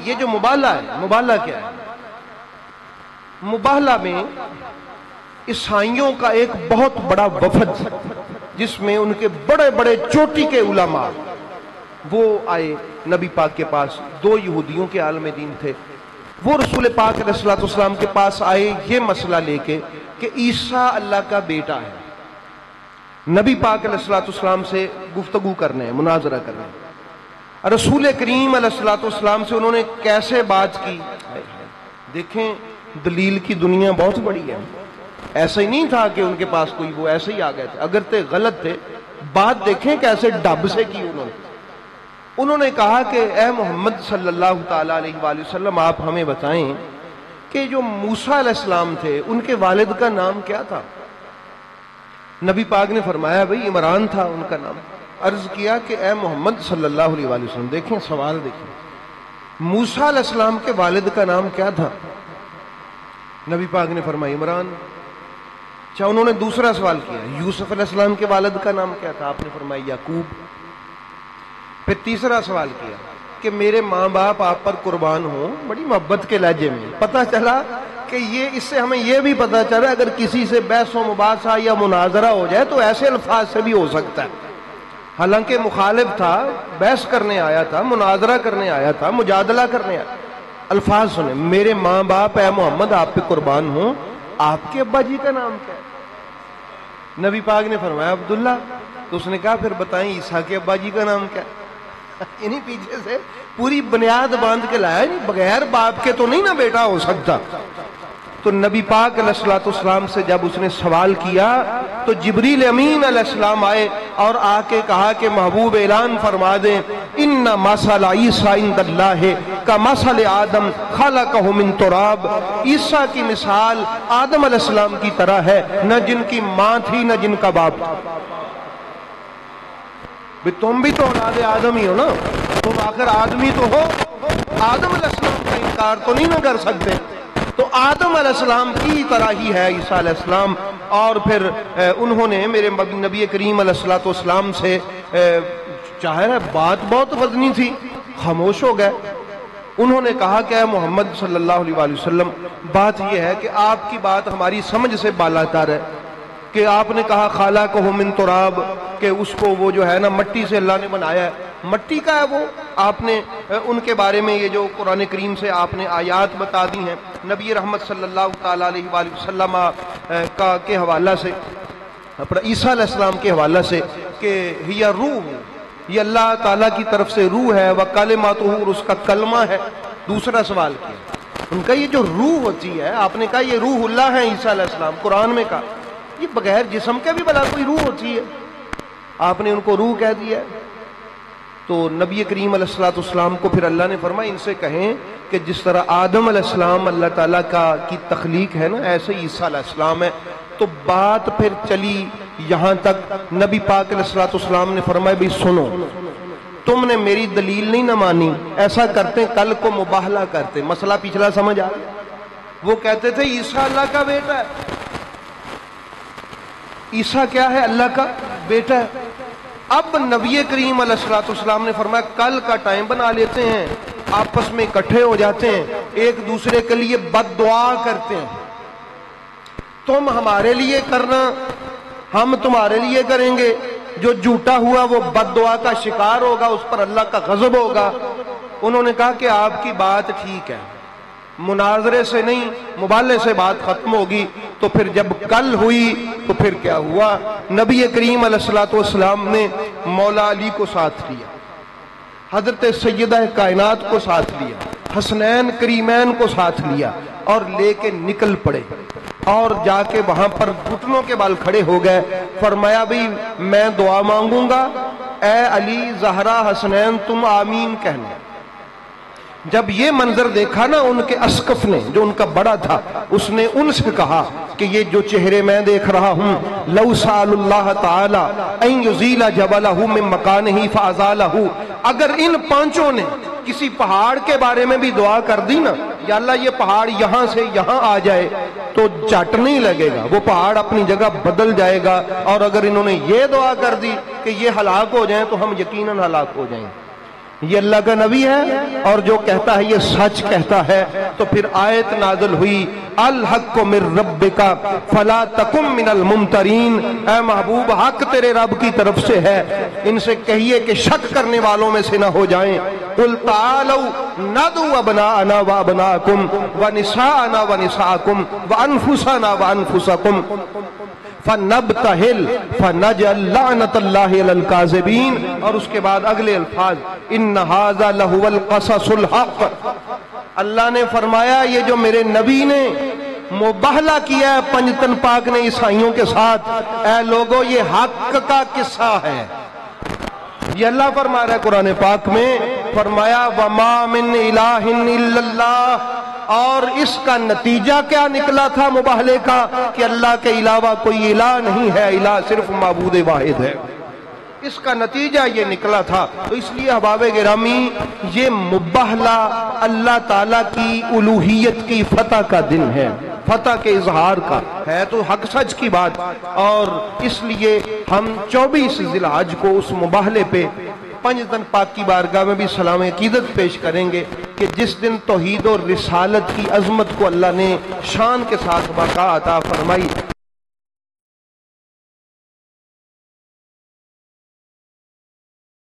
یہ جو مبالغہ ہے، مبالغہ کیا ہے؟ مبالغہ میں عیسائیوں کا ایک بہت بڑا وفد، جس میں ان کے بڑے بڑے چوٹی کے علماء، وہ آئے نبی پاک کے پاس. 2 یہودیوں کے عالم دین تھے. وہ رسول پاک علیہ الصلوۃ والسلام کے پاس آئے یہ مسئلہ لے کے کہ عیسیٰ اللہ کا بیٹا ہے. نبی پاک علیہ الصلوۃ والسلام سے گفتگو کرنے ہیں، مناظرہ کرنے ہیں. رسول کریم علیہ الصلوۃ والسلام سے انہوں نے کیسے بات کی. دیکھیں دلیل کی دنیا بہت بڑی ہے. ایسا ہی نہیں تھا کہ ان کے پاس کوئی وہ ایسے ہی آ گئے تھے، اگر تھے غلط تھے. بات دیکھیں کیسے ڈب سے کی انہوں نے کہا کہ اے محمد صلی اللہ تعالیٰ علیہ وآلہ وسلم، آپ ہمیں بتائیں کہ جو موسیٰ علیہ السلام تھے ان کے والد کا نام کیا تھا؟ نبی پاک نے فرمایا بھئی عمران تھا ان کا نام. عرض کیا کہ اے محمد صلی اللہ علیہ وآلہ وسلم، دیکھیں سوال دیکھیں، موسیٰ علیہ السلام کے والد کا نام کیا تھا؟ نبی پاک نے فرمایا عمران. اچھا، انہوں نے دوسرا سوال کیا، یوسف علیہ السلام کے والد کا نام کیا تھا؟ آپ نے فرمایا یعقوب. پھر تیسرا سوال کیا کہ میرے ماں باپ آپ پر قربان ہوں، بڑی محبت کے لہجے میں. پتہ چلا کہ اس سے ہمیں یہ بھی پتہ چلا اگر کسی سے بحث و مباحثہ یا مناظرہ ہو جائے تو ایسے الفاظ سے بھی ہو سکتا ہے. حالانکہ مخالف تھا، بحث کرنے آیا تھا، مناظرہ کرنے آیا تھا، مجادلہ کرنے آیا. الفاظ سنیں، میرے ماں باپ اے محمد آپ پہ قربان ہوں، آپ کے ابا جی کا نام کیا ہے؟ نبی پاک نے فرمایا عبداللہ. تو اس نے کہا پھر بتائیں عیسیٰ کے ابا جی کا نام کیا ہے؟ انہی پیچھے سے پوری بنیاد باندھ کے لایا. بغیر باپ کے تو نہیں نا بیٹا ہو سکتا. تو نبی پاک علیہ الصلوۃ والسلام سے جب اس نے سوال کیا تو جبریل امین علیہ السلام آئے اور آ کے کہا کہ محبوب اعلان فرما دیں ان مثل عیسیٰ عند اللہ کمثل آدم خلقہ من تراب. عیسیٰ کی مثال آدم علیہ السلام کی طرح ہے، نہ جن کی ماں تھی نہ جن کا باپ تھا. تم بھی تو اولاد آدم ہی ہو نا، تم آخر آدمی تو ہو. آدم علیہ السلام کا انکار تو نہیں نہ کر سکتے. تو آدم علیہ السلام کی طرح ہی ہے عیسیٰ علیہ السلام. اور پھر انہوں نے میرے نبی کریم علیہ الصلوۃ والسلام سے چاہے بات بہت وزنی تھی، خاموش ہو گئے. انہوں نے کہا کہ اے محمد صلی اللہ علیہ وآلہ وسلم، بات یہ ہے کہ آپ کی بات ہماری سمجھ سے بالاتر ہے کہ آپ نے کہا خالقہ من تراب، کہ اس کو وہ جو ہے نا مٹی سے اللہ نے بنایا ہے. مٹی کا ہے وہ. آپ نے ان کے بارے میں یہ جو قرآن کریم سے آپ نے آیات بتا دی ہیں نبی رحمت صلی اللہ تعالیٰ علیہ وآلہ وسلم کے حوالہ سے، اپنا عیسیٰ علیہ السلام کے حوالہ سے، کہ یہ روح، یہ اللہ تعالیٰ کی طرف سے روح ہے، وکلماتہ، اور اس کا کلمہ ہے. دوسرا سوال کیا ان کا، یہ جو روح ہوتی ہے، آپ نے کہا یہ روح اللہ ہے عیسیٰ علیہ السلام. قرآن میں کہا یہ بغیر جسم کے بھی بلا کوئی روح ہوتی ہے، آپ نے ان کو روح کہہ دیا. تو نبی کریم علیہ الصلوۃ والسلام کو پھر اللہ نے فرمایا ان سے کہیں کہ جس طرح آدم علیہ السلام اللہ تعالیٰ کی تخلیق ہے نا، ایسے ہی عیسیٰ علیہ السلام ہے. تو بات پھر چلی یہاں تک نبی پاک علیہ الصلوۃ والسلام نے فرمایا بھی سنو، تم نے میری دلیل نہیں نہ مانی، ایسا کرتے کل کو مباہلہ کرتے. مسئلہ پچھلا سمجھ آ گیا. وہ کہتے تھے عیسیٰ اللہ کا بیٹا ہے. عیسیٰ کیا ہے؟ اللہ کا بیٹا ہے. اب نبی کریم علیہ الصلوۃ والسلام نے فرمایا کل کا ٹائم بنا لیتے ہیں، آپس میں اکٹھے ہو جاتے ہیں، ایک دوسرے کے لیے بد دعا کرتے ہیں. تم ہمارے لیے کرنا، ہم تمہارے لیے کریں گے. جو جھوٹا ہوا وہ بد دعا کا شکار ہوگا، اس پر اللہ کا غضب ہوگا. انہوں نے کہا کہ آپ کی بات ٹھیک ہے، مناظرے سے نہیں مبالغے سے بات ختم ہوگی. تو پھر جب کل ہوئی تو پھر کیا ہوا، نبی کریم علیہ الصلوۃ والسلام نے مولا علی کو ساتھ لیا، حضرت سیدہ کائنات کو ساتھ لیا، حسنین کریمین کو ساتھ لیا اور لے کے نکل پڑے. اور جا کے وہاں پر گھٹنوں کے بال کھڑے ہو گئے. فرمایا بھی میں دعا مانگوں گا، اے علی زہرا حسنین تم آمین کہنا. جب یہ منظر دیکھا نا ان کے اسقف نے، جو ان کا بڑا تھا، اس نے ان سے کہا کہ یہ جو چہرے میں دیکھ رہا ہوں، لو سأل اللہ تعالی ان یزیل جبلہ من مکانہ فازالہ، اگر ان پانچوں نے کسی پہاڑ کے بارے میں بھی دعا کر دی نا، یا اللہ یہ پہاڑ یہاں سے یہاں آ جائے، تو جٹ نہیں لگے گا، وہ پہاڑ اپنی جگہ بدل جائے گا. اور اگر انہوں نے یہ دعا کر دی کہ یہ ہلاک ہو جائیں تو ہم یقیناً ہلاک ہو جائیں. یہ اللہ کا نبی ہے اور جو کہتا ہے یہ سچ کہتا ہے. تو پھر آیت نازل ہوئی الحق من ربک فلا تکن من الممترین. اے محبوب حق تیرے رب کی طرف سے ہے، ان سے کہیے کہ شک کرنے والوں میں سے نہ ہو جائیں. قل تعالوا ندعو ابناءنا وابناءکم ونساءنا ونساءکم وانفسنا وانفسکم فنبتہل فنجعل لعنت اللہ علی الکاذبین. اور اس کے بعد اگلے الفاظ ان ھذا لہو القصص الحق. اللہ نے فرمایا یہ جو میرے نبی نے مباہلہ کیا ہے پنجتن پاک نے عیسائیوں کے ساتھ، اے لوگوں یہ حق کا قصہ ہے. یہ اللہ فرما رہا ہے قرآن پاک میں، فرمایا وما من الہ الا اللہ. اور اس کا نتیجہ کیا نکلا تھا مباہلے کا کہ اللہ کے علاوہ کوئی الہ نہیں ہے، الہ صرف معبود واحد ہے. اس کا نتیجہ یہ نکلا تھا. تو اس لیے احباب گرامی یہ مباہلہ اللہ تعالیٰ کی الوہیت کی فتح کا دن ہے، فتح کے اظہار کا ہے. تو حق سچ کی بات، اور اس لیے ہم 24 ذی الحج کو اس مباہلے پہ پنجتن پاک کی بارگاہ میں بھی سلام عقیدت پیش کریں گے کہ جس دن توحید اور رسالت کی عظمت کو اللہ نے شان کے ساتھ بقا عطا فرمائی.